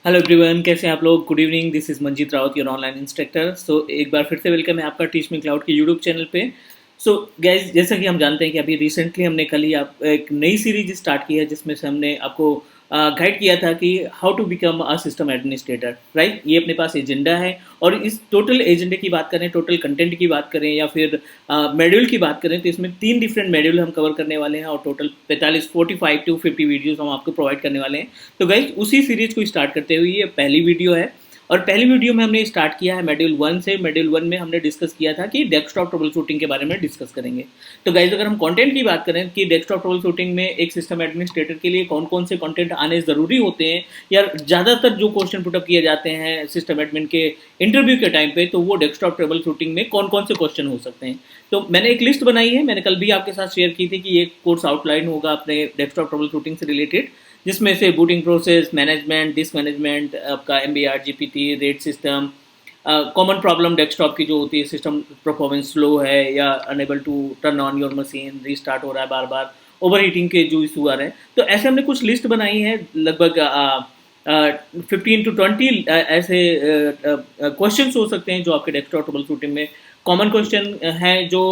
Hello everyone, कैसे हैं आप लोग। Good evening, this is Manjeet Rawat, your online instructor. So एक बार फिर से वेलकम है आपका टीच मी क्लाउड के यूट्यूब चैनल पे। सो गाइज, जैसा कि हम जानते हैं कि अभी रिसेंटली हमने कल ही आप एक नई सीरीज स्टार्ट की है जिसमें से हमने आपको गाइड किया था कि how to become a system administrator, right. ये अपने पास एजेंडा है और इस टोटल एजेंडे की बात करें, टोटल कंटेंट की बात करें या फिर मॉड्यूल की बात करें तो इसमें 3 डिफरेंट मॉड्यूल हम कवर करने वाले हैं और टोटल 45 टू 50 वीडियोस हम आपको प्रोवाइड करने वाले हैं। तो गाइज, उसी सीरीज को स्टार्ट करते हुए ये पहली वीडियो है और पहली वीडियो में हमने स्टार्ट किया है मॉड्यूल 1 से। मॉड्यूल 1 में हमने डिस्कस किया था कि डेस्कटॉप ट्रबल शूटिंग के बारे में डिस्कस करेंगे। तो गाइज, अगर हम कंटेंट की बात करें कि डेस्कटॉप ट्रबल शूटिंग में एक सिस्टम एडमिनिस्ट्रेटर के लिए कौन कौन से कंटेंट आने ज़रूरी होते हैं या ज़्यादातर जो क्वेश्चन पुटअप किए जाते हैं सिस्टम एडमिन के इंटरव्यू के टाइम पे, तो वो डेस्कटॉप ट्रबल शूटिंग में कौन कौन से क्वेश्चन हो सकते हैं। तो मैंने एक लिस्ट बनाई है, मैंने कल भी आपके साथ शेयर की थी कि ये कोर्स आउटलाइन होगा अपने डेस्कटॉप ट्रबल शूटिंग से रिलेटेड, जिसमें से booting process management, disk management, आपका MBR, GPT, RAID system, common problem desktop की जो होती है, सिस्टम परफॉर्मेंस स्लो है या unable to turn on your machine, restart हो रहा है बार बार, ओवर हीटिंग के जो इशू आ रहे हैं। तो ऐसे हमने कुछ लिस्ट बनाई है, लगभग 15 to 20 ऐसे क्वेश्चन हो सकते हैं जो आपके डेस्कटॉप ट्रबल शूटिंग में कॉमन क्वेश्चन हैं जो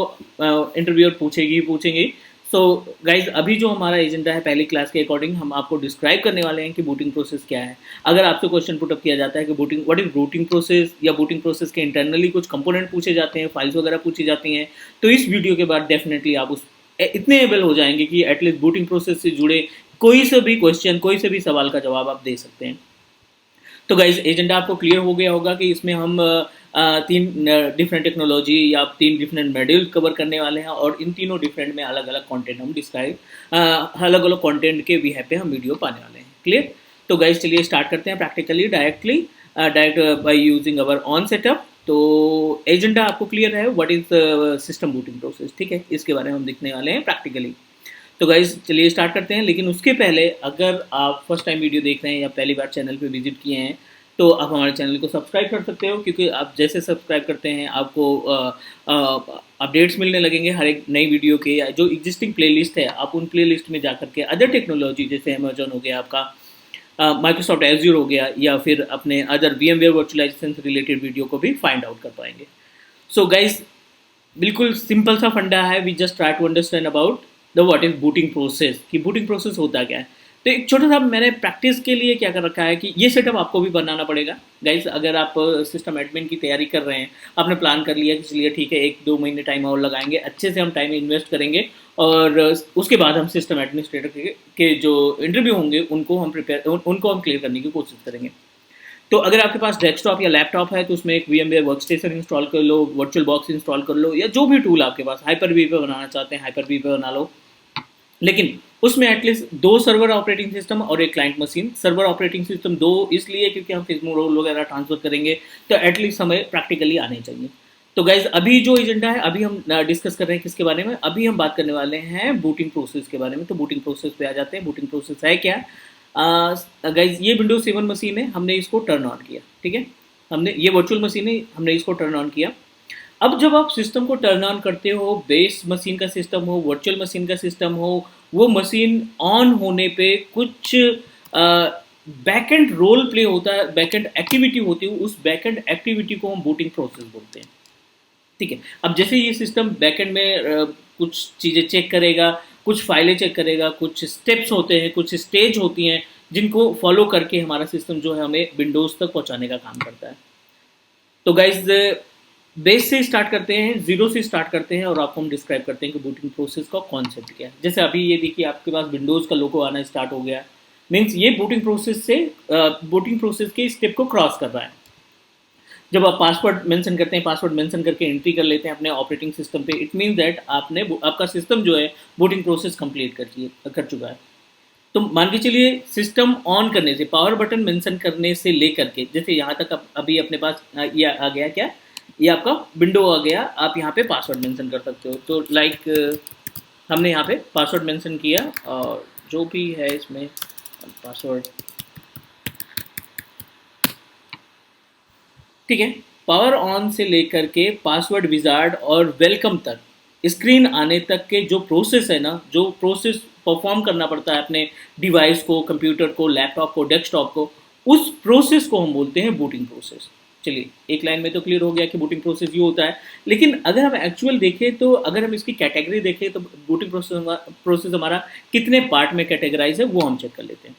इंटरव्यूअर पूछेंगे। सो गाइज, अभी जो हमारा एजेंडा है पहली क्लास के अकॉर्डिंग हम आपको डिस्क्राइब करने वाले हैं कि बूटिंग प्रोसेस क्या है। अगर आपसे क्वेश्चन पुटअप किया जाता है कि booting what is booting process या बूटिंग प्रोसेस के इंटरनली कुछ कंपोनेंट पूछे जाते हैं, फाइल्स वगैरह पूछी जाती हैं, तो इस वीडियो के बाद डेफिनेटली आप उस इतने एबल हो जाएंगे कि एटलीस्ट बूटिंग प्रोसेस से जुड़े कोई से भी क्वेश्चन, कोई से भी सवाल का जवाब आप दे सकते हैं। तो गाइज, एजेंडा आपको क्लियर हो गया होगा कि इसमें हम 3 डिफरेंट टेक्नोलॉजी या 3 डिफरेंट मॉड्यूल कवर करने वाले हैं और इन तीनों डिफरेंट में अलग अलग कंटेंट हम अलग अलग कंटेंट के वी पे हम वीडियो पाने वाले हैं। क्लियर। तो गाइज, चलिए स्टार्ट करते हैं practically direct by using our on setup. तो एजेंडा आपको क्लियर है, what is system booting process, ठीक है। इसके बारे में हम दिखने वाले हैं प्रैक्टिकली। तो गाइज, चलिए स्टार्ट करते हैं। लेकिन उसके पहले, अगर आप फर्स्ट टाइम वीडियो देख रहे हैं या पहली बार चैनल पे विजिट किए हैं, तो आप हमारे चैनल को सब्सक्राइब कर सकते हो, क्योंकि आप जैसे सब्सक्राइब करते हैं आपको अपडेट्स मिलने लगेंगे हर एक नई वीडियो के। या जो एग्जिस्टिंग प्लेलिस्ट है, आप उन प्लेलिस्ट में जा करके अदर टेक्नोलॉजी जैसे अमेजोन हो गया, आपका माइक्रोसॉफ्ट एज्योर हो गया, या फिर अपने अदर VMware वर्चुअलाइजेशन से रिलेटेड वीडियो को भी फाइंड आउट कर पाएंगे। सो गाइज, बिल्कुल सिंपल सा फंडा है, we just try to understand about the what is booting process, कि बूटिंग प्रोसेस होता क्या है। तो एक छोटा सा मैंने प्रैक्टिस के लिए क्या कर रखा है कि ये सेटअप आपको भी बनाना पड़ेगा गाइस। अगर आप सिस्टम एडमिन की तैयारी कर रहे हैं, आपने प्लान कर लिया कि चलिए ठीक है, 1-2 महीने टाइम और लगाएंगे, अच्छे से हम टाइम इन्वेस्ट करेंगे और उसके बाद हम सिस्टम एडमिनिस्ट्रेटर के जो इंटरव्यू होंगे उनको हम क्लियर करने की कोशिश करेंगे। तो अगर आपके पास डेस्कटॉप या लैपटॉप है तो उसमें एक VMware वर्कस्टेशन इंस्टॉल कर लो, वर्चुअल बॉक्स इंस्टॉल कर लो, या जो भी टूल आपके पास, Hyper-V पे बनाना चाहते हैं Hyper-V पे बना लो। लेकिन उसमें एटलीस्ट 2 सर्वर ऑपरेटिंग सिस्टम और एक client machine. Server operating system 2 इसलिए क्योंकि हम फिज्मो रोल वगैरह ट्रांसफर करेंगे, तो एटलीस्ट हमें प्रैक्टिकली आने चाहिए। तो गाइज, अभी जो एजेंडा है, अभी हम डिस्कस कर रहे हैं किसके बारे में, अभी हम बात करने वाले हैं बूटिंग प्रोसेस के बारे में। तो बूटिंग प्रोसेस पे आ जाते हैं। बूटिंग प्रोसेस है क्या गाइज? ये विंडोज 7 मशीन है, हमने इसको टर्न ऑन किया, ठीक है। हमने ये वर्चुअल मशीन है, हमने इसको टर्न ऑन किया। अब जब आप सिस्टम को टर्न ऑन करते हो, बेस मशीन का सिस्टम हो, वर्चुअल मशीन का सिस्टम हो, वो मशीन ऑन होने पे कुछ बैकएंड रोल प्ले होता है, बैकएंड एक्टिविटी होती है। उस बैकएंड एक्टिविटी को हम बूटिंग प्रोसेस बोलते हैं, ठीक है। अब जैसे ये सिस्टम बैकएंड में कुछ चीज़ें चेक करेगा, कुछ फाइलें चेक करेगा, कुछ स्टेप्स होते हैं, कुछ स्टेज होती हैं जिनको फॉलो करके हमारा सिस्टम जो है हमें विंडोज़ तक पहुंचाने का काम करता है। तो गाइज, बेस से स्टार्ट करते हैं, जीरो से स्टार्ट करते हैं और आपको हम डिस्क्राइब करते हैं कि बूटिंग प्रोसेस का कॉन्सेप्ट क्या है। जैसे अभी ये देखिए, आपके पास विंडोज़ का लोगो आना स्टार्ट हो गया, मीन्स ये बूटिंग प्रोसेस के स्टेप को क्रॉस कर रहा है। जब आप पासवर्ड मेंशन करते हैं, पासवर्ड मेंशन करके एंट्री कर लेते हैं अपने ऑपरेटिंग सिस्टम पे, इट मीन्स दैट आपका सिस्टम जो है बूटिंग प्रोसेस कंप्लीट कर चुका है। तो मान के चलिए, सिस्टम ऑन करने से, पावर बटन मेंशन करने से लेकर के, जैसे यहाँ तक अभी अपने पास ये आ गया, क्या ये आपका विंडो आ गया, आप यहाँ पे पासवर्ड मेंशन कर सकते हो। तो लाइक हमने यहाँ पे पासवर्ड मेंशन किया और जो भी है इसमें पासवर्ड, ठीक है। पावर ऑन से लेकर के पासवर्ड विजार्ड और वेलकम तक, स्क्रीन आने तक के जो प्रोसेस है ना, जो प्रोसेस परफॉर्म करना पड़ता है अपने डिवाइस को, कंप्यूटर को, लैपटॉप को, डेस्कटॉप को, उस प्रोसेस को हम बोलते हैं बूटिंग प्रोसेस। चलिए, एक लाइन में तो क्लियर हो गया कि बूटिंग प्रोसेस ये होता है। लेकिन अगर हम एक्चुअल देखें, तो अगर हम इसकी कैटेगरी देखें, तो बूटिंग प्रोसेस हमारा कितने पार्ट में कैटेगराइज है वो हम चेक कर लेते हैं।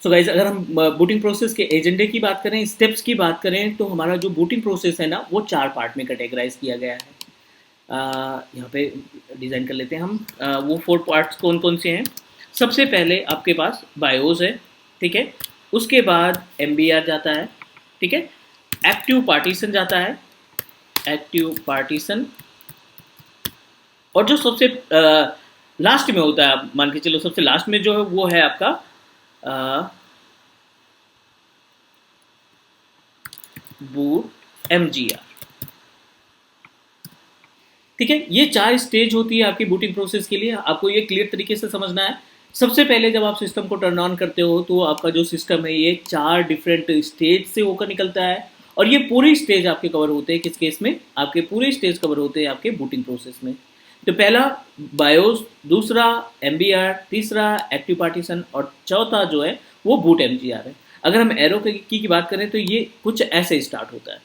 सो गाइज, अगर हम बूटिंग प्रोसेस के एजेंडे की बात करें, स्टेप्स की बात करें, तो हमारा जो बूटिंग प्रोसेस है ना, वो 4 पार्ट में कैटेगराइज किया गया है। यहाँ पे डिज़ाइन कर लेते हैं हम। वो 4 पार्ट्स कौन कौन से हैं? सबसे पहले आपके पास बायोस है, ठीक है। उसके बाद एमबीआर जाता है, ठीक है। एक्टिव पार्टीशन जाता है, एक्टिव पार्टीशन। और जो सबसे लास्ट में होता है, आप मान के चलो सबसे लास्ट में जो है वो है आपका बूट एमजीआर, ठीक है। ये 4 स्टेज होती है आपकी बूटिंग प्रोसेस के लिए। आपको ये क्लियर तरीके से समझना है। सबसे पहले जब आप सिस्टम को टर्न ऑन करते हो, तो आपका जो सिस्टम है ये 4 डिफरेंट स्टेज से होकर निकलता है। और ये पूरी स्टेज आपके कवर होते हैं किस केस में? आपके पूरे स्टेज कवर होते हैं आपके बूटिंग प्रोसेस में। तो पहला बायोस, दूसरा एमबीआर, तीसरा एक्टिव पार्टीशन, और चौथा जो है वो बूट एमजीआर है। अगर हम एरो की बात करें, तो ये कुछ ऐसे स्टार्ट होता है।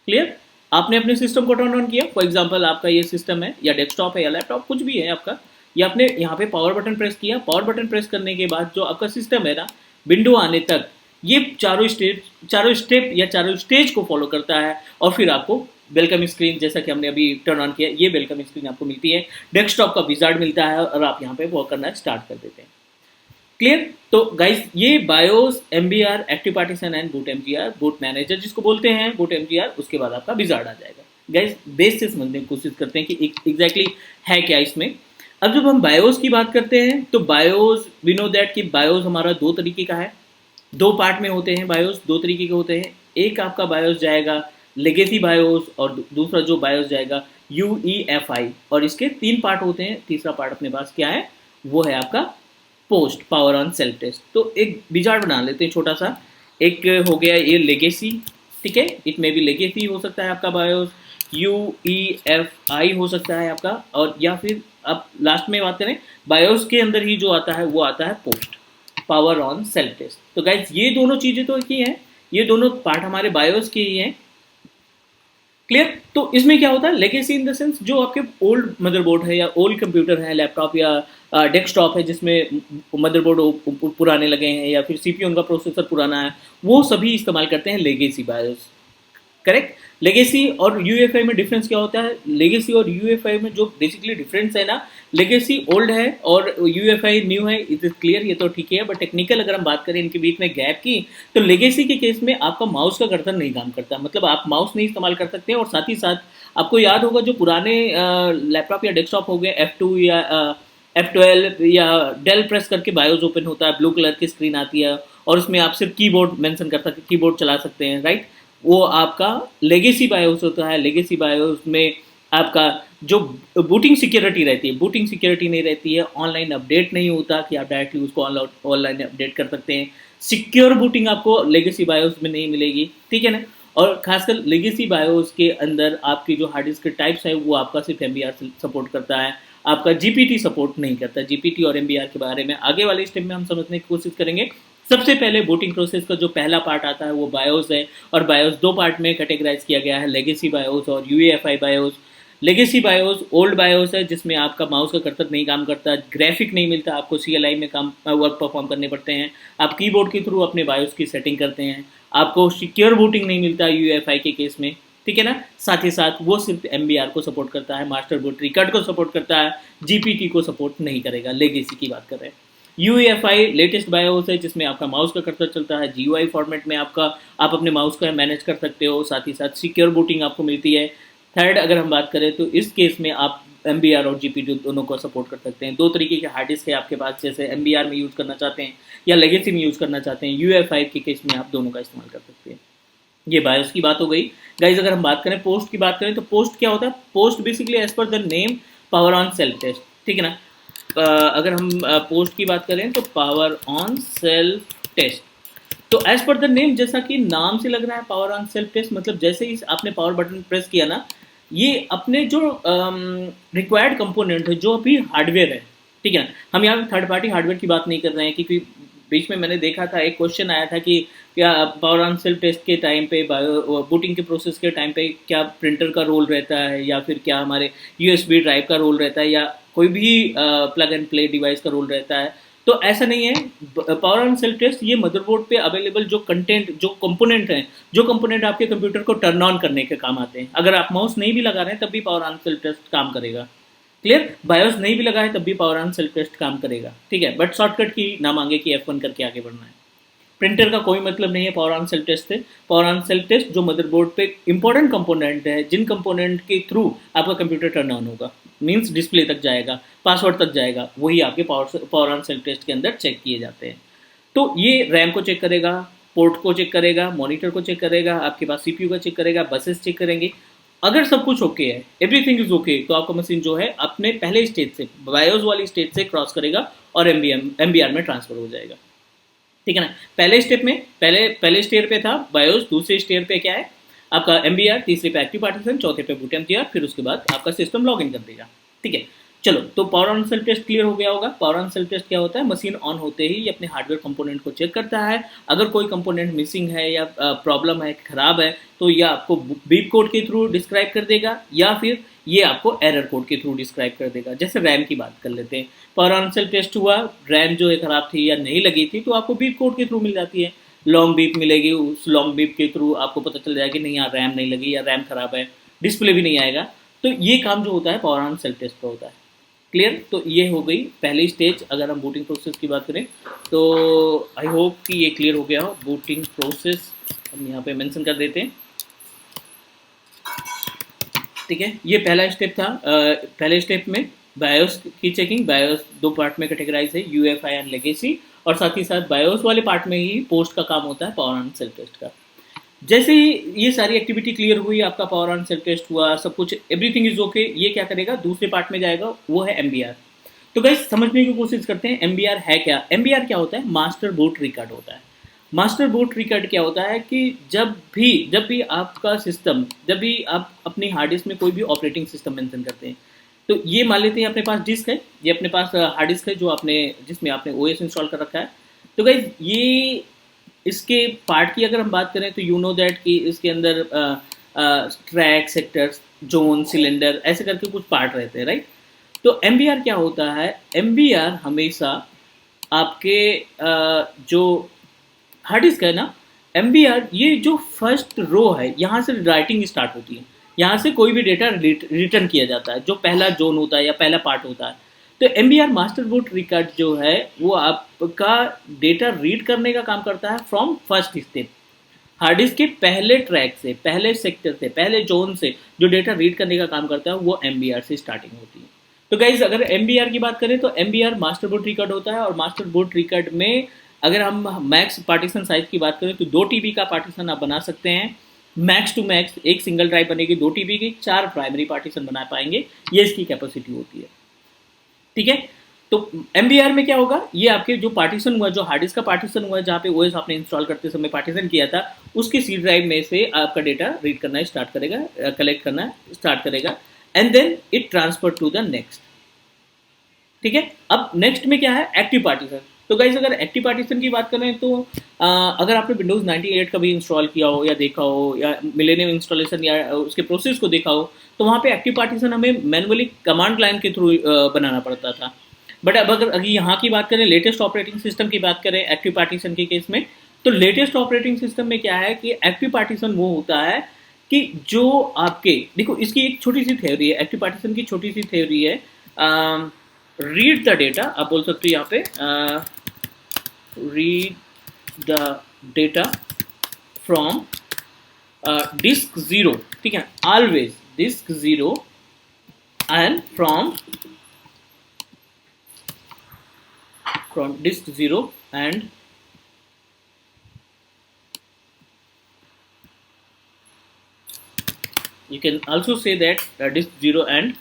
क्लियर? आपने अपने सिस्टम को टर्न ऑन किया, फॉर एग्जांपल आपका ये सिस्टम है, या डेस्कटॉप है, या लैपटॉप, कुछ भी है आपका। या आपने यहाँ पे पावर बटन प्रेस किया। पावर बटन प्रेस करने के बाद जो आपका सिस्टम है ना, विंडो आने तक ये चारों स्टेप या चारों स्टेज को फॉलो करता है। और फिर आपको वेलकम स्क्रीन, जैसा कि हमने अभी टर्न ऑन किया, ये वेलकम स्क्रीन आपको मिलती है। डेस्कटॉप का विजार्ड मिलता है और आप यहाँ पे वर्क करना स्टार्ट कर देते हैं। क्लियर? तो गाइस, ये BIOS, MBR, active partition and boot MGR, boot manager जिसको बोलते हैं, बूट एमजीआर, उसके बाद आपका विजार्ड आ जाएगा। गाइस, बेस से समझने की कोशिश करते हैं कि एग्जैक्टली है क्या इसमें। अब जब हम बायोस की बात करते हैं, तो बायोस, वी नो दैट कि बायोस हमारा 2 तरीके का है, 2 पार्ट में होते हैं। बायोस 2 तरीके के होते हैं। एक आपका बायोस जाएगा लेगेसी बायोस, और दूसरा जो बायोस जाएगा यूईएफआई। और इसके 3 पार्ट होते हैं। तीसरा पार्ट अपने पास क्या है? वो है आपका post, power on self test. तो एक विजार्ड बना लेते हैं छोटा सा। एक हो गया ये लेगेसी, ठीक है। इट में भी लेगेसी हो सकता है आपका बायोस, यूईएफआई हो सकता है आपका, और या फिर आप लास्ट में बात करें, बायोस के अंदर ही जो आता है वो आता है post, power on self test. तो गाइज, ये दोनों चीज़ें तो की हैं, ये दोनों पार्ट हमारे बायोस के ही हैं। क्लियर? तो इसमें क्या होता है? लेगेसी इन द सेंस, जो आपके ओल्ड मदरबोर्ड है, या ओल्ड कंप्यूटर है, लैपटॉप या डेस्कटॉप है, जिसमें मदरबोर्ड पुराने लगे हैं, या फिर सीपीयू उनका प्रोसेसर पुराना है, वो सभी इस्तेमाल करते हैं लेगेसी बायोस। करेक्ट? लेगेसी और यूएफआई में डिफरेंस क्या होता है? लेगेसी और यूएफआई में जो बेसिकली डिफरेंस है ना, लेगेसी ओल्ड है और यूएफआई न्यू है, इट इज क्लियर, ये तो ठीक है। बट टेक्निकल अगर हम बात करें इनके बीच में गैप की, तो लेगेसी के केस में आपका माउस का कर्सर नहीं काम करता, मतलब आप माउस नहीं इस्तेमाल कर सकते। और साथ ही साथ आपको याद होगा, जो पुराने लैपटॉप या डेस्कटॉप हो गए, F2 या F12 या डेल प्रेस करके बायोस ओपन होता है, ब्लू कलर की स्क्रीन आती है, और उसमें आप सिर्फ कीबोर्ड मेंशन कर सकते, कीबोर्ड चला सकते हैं, राइट? वो आपका लेगेसी बायोस होता है। लेगेसी बायोस में आपका जो बूटिंग सिक्योरिटी रहती है, बूटिंग सिक्योरिटी नहीं रहती है, ऑनलाइन अपडेट नहीं होता कि आप डायरेक्टली उसको ऑनलाइन अपडेट कर सकते हैं। सिक्योर बूटिंग आपको लेगेसी बायोस में नहीं मिलेगी, ठीक है ना। और खासकर लेगेसी बायोस के अंदर आपकी जो हार्ड डिस्क के टाइप्स है, वो आपका सिर्फ एमबीआर सपोर्ट करता है, आपका जीपीटी सपोर्ट नहीं करता। जीपीटी और एमबीआर के बारे में आगे वाले स्टेप में हम समझने की कोशिश करेंगे। सबसे पहले बूटिंग प्रोसेस का जो पहला पार्ट आता है वो बायोस है, और बायोस 2 पार्ट में कैटेगराइज किया गया है, लेगेसी बायोस और UFI BIOS. Legacy BIOS old BIOS है, जिसमें आपका माउस का कर्सर नहीं काम करता, ग्राफिक नहीं मिलता, आपको सीएलआई में काम वर्क परफॉर्म करने पड़ते हैं, आप कीबोर्ड के थ्रू अपने बायोस की सेटिंग करते हैं, आपको सिक्योर बूटिंग नहीं मिलता यूएफआई के केस में, ठीक है ना। साथ ही साथ वो सिर्फ एमबीआर को सपोर्ट करता है, मास्टर बूट रिकॉर्ड को सपोर्ट करता है, जीपीटी को सपोर्ट नहीं करेगा। लेगेसी की बात कर रहे हैं। यूएफआई लेटेस्ट बायोस है, जिसमें आपका माउस का कर्सर चलता है, जीयूआई फॉर्मेट में आपका आप अपने माउस का मैनेज कर सकते हो, साथ ही साथ सिक्योर बूटिंग आपको मिलती है। थर्ड अगर हम बात करें, तो इस केस में आप एमबीआर और जीपीटी दोनों को सपोर्ट कर सकते हैं। 2 तरीके के हार्ड डिस्क है आपके पास, जैसे एमबीआर में यूज़ करना चाहते हैं या लेगेसी में यूज़ करना चाहते हैं, यूएफआई के केस में आप दोनों का इस्तेमाल कर सकते हैं। ये बायोस की बात हो गई। गाइज, अगर हम बात करें पोस्ट की बात करें, तो पोस्ट क्या होता है? Post basically as per the name power on self test, ठीक है ना। अगर हम पोस्ट की बात करें, तो पावर ऑन सेल्फ टेस्ट, तो एज पर द नेम, जैसा कि नाम से लग रहा है पावर ऑन सेल्फ टेस्ट, मतलब जैसे ही आपने पावर बटन प्रेस किया ना, ये अपने जो रिक्वायर्ड कंपोनेंट है, जो भी हार्डवेयर है, ठीक है ना, हम यहाँ थर्ड पार्टी हार्डवेयर की बात नहीं कर रहे हैं, क्योंकि बीच में मैंने देखा था एक क्वेश्चन आया था कि क्या पावर ऑन सेल्फ टेस्ट के टाइम पे, बूटिंग के प्रोसेस के टाइम पे क्या प्रिंटर का रोल रहता है, या फिर क्या हमारे यूएसबी ड्राइव का रोल रहता है, या कोई भी प्लग एंड प्ले डिवाइस का रोल रहता है। तो ऐसा नहीं है। पावर ऑन सेल्फ टेस्ट ये मदरबोर्ड पे अवेलेबल जो कंटेंट, जो कंपोनेंट हैं, जो कंपोनेंट आपके कंप्यूटर को टर्न ऑन करने के काम आते हैं। अगर आप माउस नहीं भी लगा रहे हैं तब भी पावर ऑन सेल्फ टेस्ट काम करेगा। क्लियर? बायोस नहीं भी लगा है तब भी पावर ऑन सेल्फ टेस्ट काम करेगा, ठीक है। बट शॉर्टकट की ना मांगे कि F1 करके आगे बढ़ना है। प्रिंटर का कोई मतलब नहीं है पावर ऑन सेल्फ टेस्ट से। पावर ऑन सेल्फ टेस्ट जो मदरबोर्ड पे इंपॉर्टेंट कंपोनेंट है, जिन कंपोनेंट के थ्रू आपका कंप्यूटर टर्न ऑन होगा, मींस डिस्प्ले तक जाएगा, पासवर्ड तक जाएगा, वही आपके पावर ऑन सेल्फ टेस्ट के अंदर चेक किए जाते हैं। तो ये रैम को चेक करेगा, पोर्ट को चेक करेगा, मॉनिटर को चेक करेगा, आपके पास सीपीयू का चेक करेगा, बसेस चेक करेंगे। अगर सब कुछ ओके है, एवरीथिंग इज ओके, तो आपका मशीन जो है अपने पहले स्टेज से, बायोस वाली स्टेज से क्रॉस करेगा और एमबीआर में ट्रांसफर हो जाएगा, ठीक है ना। पहले स्टेप में, पहले स्टेयर पे था बायोस, दूसरे स्टेयर पे क्या है आपका एमबीआर, तीसरे पे एक्टिव पार्टीशन, चौथे पे बूट एमजीआर, फिर उसके बाद आपका सिस्टम लॉग इन कर देगा, ठीक है। चलो, तो power on self test clear हो गया होगा। पावर ऑन सेल्फ टेस्ट क्या होता है? मशीन ऑन होते ही ये अपने हार्डवेयर कंपोनेंट को चेक करता है। अगर कोई कंपोनेंट मिसिंग है या प्रॉब्लम है, खराब है, तो ये आपको बीप कोड के थ्रू डिस्क्राइब कर देगा, या फिर ये आपको एरर कोड के थ्रू डिस्क्राइब कर देगा। जैसे रैम की बात कर लेते हैं, पावर ऑन सेल्फ टेस्ट हुआ, रैम जो है खराब थी या नहीं लगी थी, तो आपको बीप कोड के थ्रू मिल जाती है, लॉन्ग बीप मिलेगी। उस लॉन्ग बीप के थ्रू आपको पता चल जाएगा कि नहीं यार रैम नहीं लगी, या रैम खराब है, डिस्प्ले भी नहीं आएगा। तो ये काम जो होता है पावर ऑन सेल्फ टेस्ट का होता है। क्लियर? तो ये हो गई पहली स्टेज। अगर हम बूटिंग प्रोसेस की बात करें तो आई होप कि ये क्लियर हो गया हो। बूटिंग प्रोसेस हम यहाँ पे मेंशन कर देते हैं, ठीक है। ये पहला स्टेप था। पहले स्टेप में बायोस की चेकिंग, बायोस दो पार्ट में कैटेगराइज है, यूएफआई एंड लेगेसी, और साथ ही साथ बायोस वाले पार्ट में ही पोस्ट का काम होता है पावर ऑन सेल्फ टेस्ट का। जैसे ही ये सारी एक्टिविटी क्लियर हुई, आपका पावर ऑन सेल्फ टेस्ट हुआ, सब कुछ एवरीथिंग इज ओके, ये क्या करेगा? दूसरे पार्ट में जाएगा, वो है एमबीआर। तो गाइस समझने की कोशिश करते हैं एमबीआर है क्या। एमबीआर क्या होता है? मास्टर बूट रिकॉर्ड होता है। मास्टर बूट रिकॉर्ड क्या होता है कि जब भी आपका सिस्टम, जब भी आप अपनी हार्ड डिस्क में कोई भी ऑपरेटिंग सिस्टम मेंशन करते हैं, तो ये मान लेते हैं अपने पास डिस्क है, ये अपने पास हार्ड डिस्क है जो आपने, जिसमें आपने ओएस इंस्टॉल कर रखा है। तो गाइस ये इसके पार्ट की अगर हम बात करें तो यू नो दैट कि इसके अंदर ट्रैक, सेक्टर्स, जोन, सिलेंडर, ऐसे करके कुछ पार्ट रहते हैं, राइट। तो एमबीआर क्या होता है? एमबीआर हमेशा आपके जो हार्ड डिस्क है ना, एमबीआर ये जो फर्स्ट रो है, यहाँ से राइटिंग स्टार्ट होती है, यहाँ से कोई भी डेटा रिटर्न किया जाता है, जो पहला जोन होता है या पहला पार्ट होता है। तो एमबीआर मास्टर बूट रिकॉर्ड जो है वो आपका डेटा रीड करने का काम करता है from first step. Hard disk के पहले ट्रैक से, पहले सेक्टर से, पहले जोन से जो डेटा रीड करने का काम करता है वो एमबीआर से स्टार्टिंग होती है। तो गाइज अगर एमबीआर की बात करें तो एमबीआर मास्टर बूट रिकॉर्ड होता है, और मास्टर बूट रिकॉर्ड में अगर हम मैक्स पार्टीशन साइज की बात करें तो 2 TB का पार्टीशन आप बना सकते हैं। मैक्स टू मैक्स एक सिंगल ड्राइव बनेगी 2 TB की, 4 प्राइमरी पार्टीशन बना पाएंगे, ये इसकी कैपेसिटी होती है, ठीक है। तो एमबीआर में क्या होगा? ये आपके जो पार्टीशन हुआ, जो हार्ड डिस्क का पार्टीशन हुआ, जहाँ पे ओएस आपने इंस्टॉल करते समय पार्टीशन किया था, उसके सी ड्राइव में से आपका डेटा रीड करना स्टार्ट करेगा, कलेक्ट करना स्टार्ट करेगा, and then it transfer to the next, ठीक है। अब नेक्स्ट में क्या है? Active partition. तो गाइज अगर एक्टिव पार्टीशन की बात करें तो अगर आपने विंडोज 98 का भी इंस्टॉल किया हो या देखा हो, या मिलेनियम इंस्टॉलेशन या उसके प्रोसेस को देखा हो, तो वहाँ पे एक्टिव पार्टीशन हमें मैनुअली कमांड लाइन के थ्रू बनाना पड़ता था। बट अब अगर यहाँ की बात करें, लेटेस्ट ऑपरेटिंग सिस्टम की बात करें एक्टिव पार्टीशन के केस में, तो लेटेस्ट ऑपरेटिंग सिस्टम में क्या है कि एक्टिव पार्टीशन वो होता है कि जो आपके, देखो इसकी एक छोटी सी थ्योरी है, एक्टिव पार्टीशन की छोटी सी थ्योरी है। रीड द डेटा, आप बोल सकते हो यहाँ पे read the data from disk zero, ठीक है, always disk zero and from disk 0 and you can also say that disk 0 and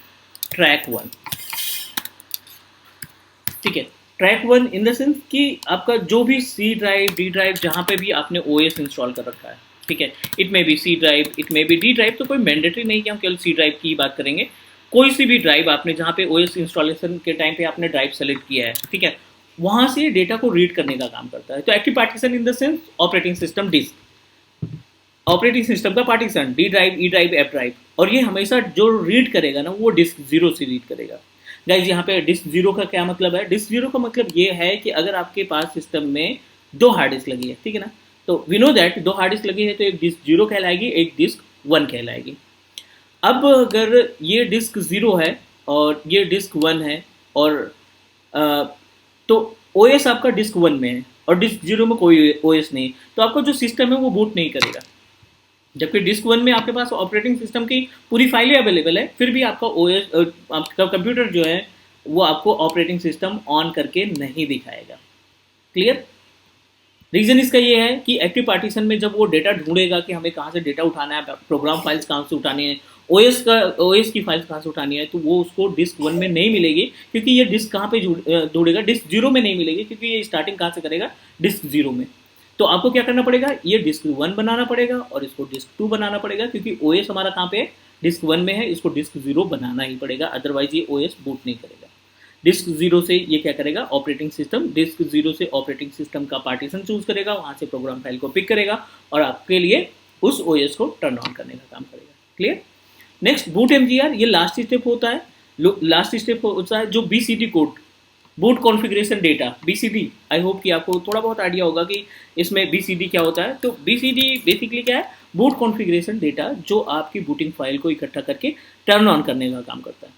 track 1, ठीक है। ट्रैक 1 इन द सेंस कि आपका जो भी सी ड्राइव, डी ड्राइव, जहाँ पे भी आपने ओएस इंस्टॉल कर रखा है, ठीक है। It may be C drive, it may be D drive, तो कोई मैंडेटरी नहीं कि हम केवल सी ड्राइव की बात करेंगे। कोई सी भी ड्राइव आपने जहाँ पे ओएस इंस्टॉलेशन के टाइम पे आपने ड्राइव सेलेक्ट किया है, ठीक है, वहाँ से डेटा को रीड करने का काम करता है। तो active partition in the sense operating system disk, operating system का partition, D drive, E drive, F drive, और ये हमेशा जो रीड करेगा ना वो डिस्क जीरो से रीड करेगा। गाइज यहाँ पे डिस्क जीरो का क्या मतलब है? डिस्क जीरो का मतलब ये है कि अगर आपके पास सिस्टम में दो हार्ड डिस्क लगी है, ठीक है ना, तो वी नो दैट दो हार्ड डिस्क लगी है तो एक डिस्क जीरो कहलाएगी, एक डिस्क वन कहलाएगी। अब अगर ये डिस्क जीरो है और ये डिस्क वन है और तो ओएस आपका डिस्क वन में है और डिस्क जीरो में कोई ओएस नहीं, तो आपका जो सिस्टम है वो बूट नहीं करेगा। जबकि डिस्क वन में आपके पास ऑपरेटिंग सिस्टम की पूरी फाइलें अवेलेबल है, फिर भी आपका ओएस, आपका कंप्यूटर जो है वो आपको ऑपरेटिंग सिस्टम ऑन करके नहीं दिखाएगा। क्लियर? रीजन इसका ये है कि एक्टिव पार्टीशन में जब वो डेटा ढूंढेगा कि हमें कहाँ से डेटा उठाना है, प्रोग्राम फाइल्स कहाँ से उठानी है, ओएस की फाइल्स कहाँ से उठानी है, तो वो उसको डिस्क वन में नहीं मिलेगी, क्योंकि ये डिस्क कहाँ पे ढूंढेगा? डिस्क जीरो में नहीं मिलेगी, क्योंकि ये स्टार्टिंग कहाँ से करेगा? डिस्क जीरो में। तो आपको क्या करना पड़ेगा? ये डिस्क वन बनाना पड़ेगा और इसको डिस्क टू बनाना पड़ेगा, क्योंकि ओएस हमारा कहाँ पे है? डिस्क वन में है, इसको डिस्क जीरो बनाना ही पड़ेगा, अदरवाइज ये ओएस बूट नहीं करेगा। डिस्क जीरो से ये क्या करेगा? ऑपरेटिंग सिस्टम डिस्क जीरो से ऑपरेटिंग सिस्टम का पार्टीशन चूज करेगा, वहां से प्रोग्राम फाइल को पिक करेगा और आपके लिए उस ओएस को टर्न ऑन करने का काम करेगा। क्लियर? नेक्स्ट, बूट एमजीआर, ये लास्ट स्टेप होता है। लास्ट स्टेप होता है जो BCD code, boot configuration data, BCD. I hope कि आपको थोड़ा बहुत आइडिया होगा कि इसमें बीसीडी क्या होता है। तो बीसीडी बेसिकली क्या है? बूट कॉन्फ़िगरेशन डेटा, जो आपकी बूटिंग फाइल को इकट्ठा करके टर्न ऑन करने का काम करता है।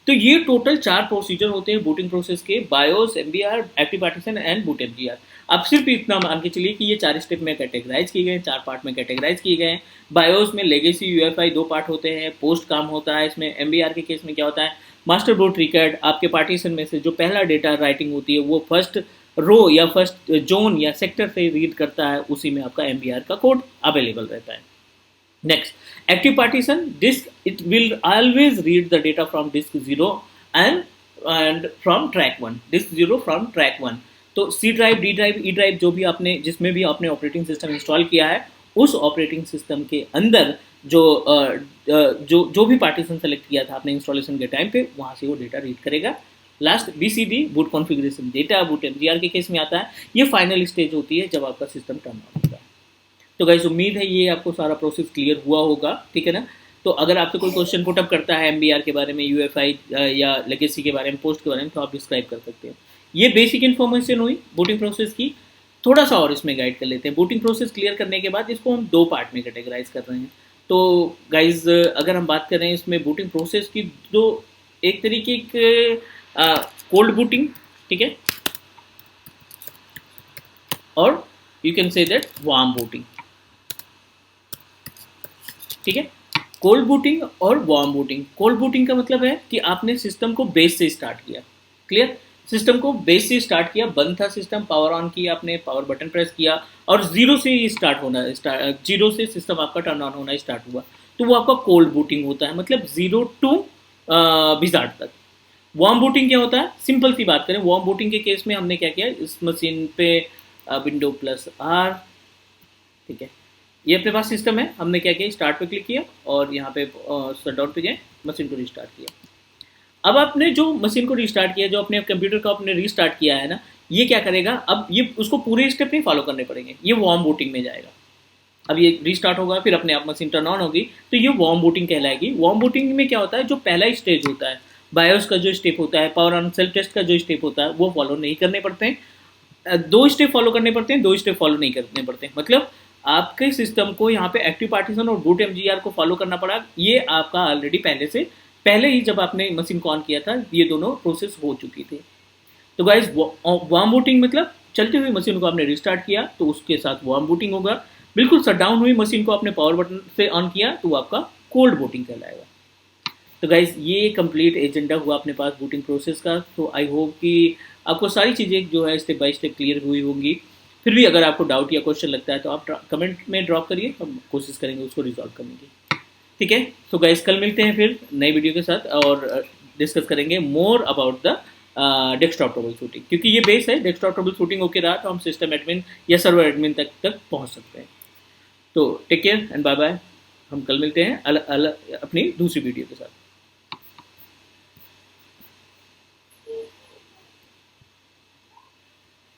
तो ये टोटल 4 प्रोसीजर होते हैं बूटिंग प्रोसेस के, BIOS, MBR, active partition and boot MGR. आप सिर्फ इतना मान के चलिए कि ये 4 स्टेप में कैटेगराइज किए गए हैं, 4 पार्ट में कैटेगराइज किए गए हैं। बायोस में लेगेसी, यूएफआई 2 पार्ट होते हैं, पोस्ट काम होता है इसमें। एमबीआर के केस में क्या होता है? मास्टर बूट रिकॉर्ड, आपके पार्टीशन में से जो पहला डेटा राइटिंग होती है वो फर्स्ट रो या फर्स्ट जोन या सेक्टर से रीड करता है, उसी में आपका एमबीआर का कोड अवेलेबल रहता है। Next, active partition disk, it will always read the data from disk 0 and from track 1, disk 0 from track 1। तो C drive, D drive, E drive जो भी आपने, जिसमें भी आपने ऑपरेटिंग सिस्टम इंस्टॉल किया है, उस ऑपरेटिंग सिस्टम के अंदर जो भी पार्टीशन सेलेक्ट किया था आपने इंस्टॉलेशन के टाइम पे, वहाँ से वो डेटा रीड करेगा। Last BCD, boot configuration data, boot MGR के केस में आता है। ये फाइनल स्टेज होती है जब आपका सिस्टम टर्न ऑन होता है। तो गाइस उम्मीद है ये आपको सारा प्रोसेस क्लियर हुआ होगा, ठीक है ना। तो अगर आपसे कोई क्वेश्चन पुटअप करता है एमबीआर के बारे में, यूएफआई या लेगेसी के बारे में, पोस्ट के बारे में, तो आप डिस्क्राइब कर सकते हैं। ये बेसिक इन्फॉर्मेशन हुई बूटिंग प्रोसेस की। थोड़ा सा और इसमें गाइड कर लेते हैं। बूटिंग प्रोसेस क्लियर करने के बाद इसको हम 2 पार्ट में कैटेगराइज कर रहे हैं। तो गाइज अगर हम बात कर रहे हैं इसमें बूटिंग प्रोसेस की, तो एक तरीके के कोल्ड बूटिंग, ठीक है, और you can say that warm booting, ठीक है। कोल्ड बूटिंग और वार्म बूटिंग। कोल्ड बूटिंग का मतलब है कि आपने सिस्टम को बेस से स्टार्ट किया। क्लियर? सिस्टम को बेस से स्टार्ट किया, बंद था सिस्टम, पावर ऑन किया आपने, पावर बटन प्रेस किया और जीरो से ही स्टार्ट होना, जीरो से सिस्टम आपका टर्न ऑन होना स्टार्ट हुआ, तो वो आपका कोल्ड बूटिंग होता है, मतलब 0 टू विजार्ड तक। वार्म बूटिंग क्या होता है? सिंपल सी बात करें, वार्म बूटिंग के केस में हमने क्या किया, इस मशीन पे विंडो प्लस आर, ठीक है, ये अपने पास सिस्टम है, हमने क्या किया, स्टार्ट पे क्लिक किया और यहाँ पे शटडाउन पे गए, मशीन को रिस्टार्ट किया। अब आपने जो मशीन को रिस्टार्ट किया, जो अपने कंप्यूटर को आपने रिस्टार्ट किया है ना, ये क्या करेगा, अब ये उसको पूरे स्टेप नहीं फॉलो करने पड़ेंगे, ये वार्म बूटिंग में जाएगा। अब ये रिस्टार्ट होगा, फिर अपने आप मशीन टर्न ऑन होगी, तो ये वार्म बूटिंग कहलाएगी। वार्म बूटिंग में क्या होता है, जो पहला स्टेज होता है, बायोस का जो स्टेप होता है, पावर ऑन सेल्फ टेस्ट का जो स्टेप होता है, वो फॉलो नहीं करने पड़ते हैं। 2 स्टेप फॉलो करने पड़ते हैं, 2 स्टेप फॉलो नहीं करने पड़ते हैं। मतलब आपके सिस्टम को यहाँ पे एक्टिव पार्टीशन और बूट एमजीआर को फॉलो करना पड़ा, ये आपका ऑलरेडी पहले ही जब आपने मशीन को ऑन किया था, ये दोनों प्रोसेस हो चुकी थी। तो गाइज वार्म बूटिंग मतलब चलती हुई मशीन को आपने रिस्टार्ट किया तो उसके साथ वार्म बूटिंग होगा। बिल्कुल शट डाउन हुई मशीन को आपने पावर बटन से ऑन किया तो वो आपका कोल्ड बूटिंग कहलाएगा। तो गाइज ये कंप्लीट एजेंडा हुआ अपने पास बूटिंग प्रोसेस का। तो आई होप कि आपको सारी चीज़ें जो है स्टेप बाय स्टेप क्लियर हुई होंगी। फिर भी अगर आपको डाउट या क्वेश्चन लगता है तो आप कमेंट में ड्रॉप करिए, हम कोशिश करेंगे उसको रिजॉल्व करने की। ठीक है, सो गाइस कल मिलते हैं फिर नई वीडियो के साथ और डिस्कस करेंगे more about the desktop trouble shooting, क्योंकि ये बेस है। डेस्कटॉप ट्रबल शूटिंग होके रहा तो हम सिस्टम एडमिन या सर्वर एडमिन तक पहुंच सकते हैं। तो take care and bye bye. हम कल मिलते हैं अपनी दूसरी वीडियो के साथ।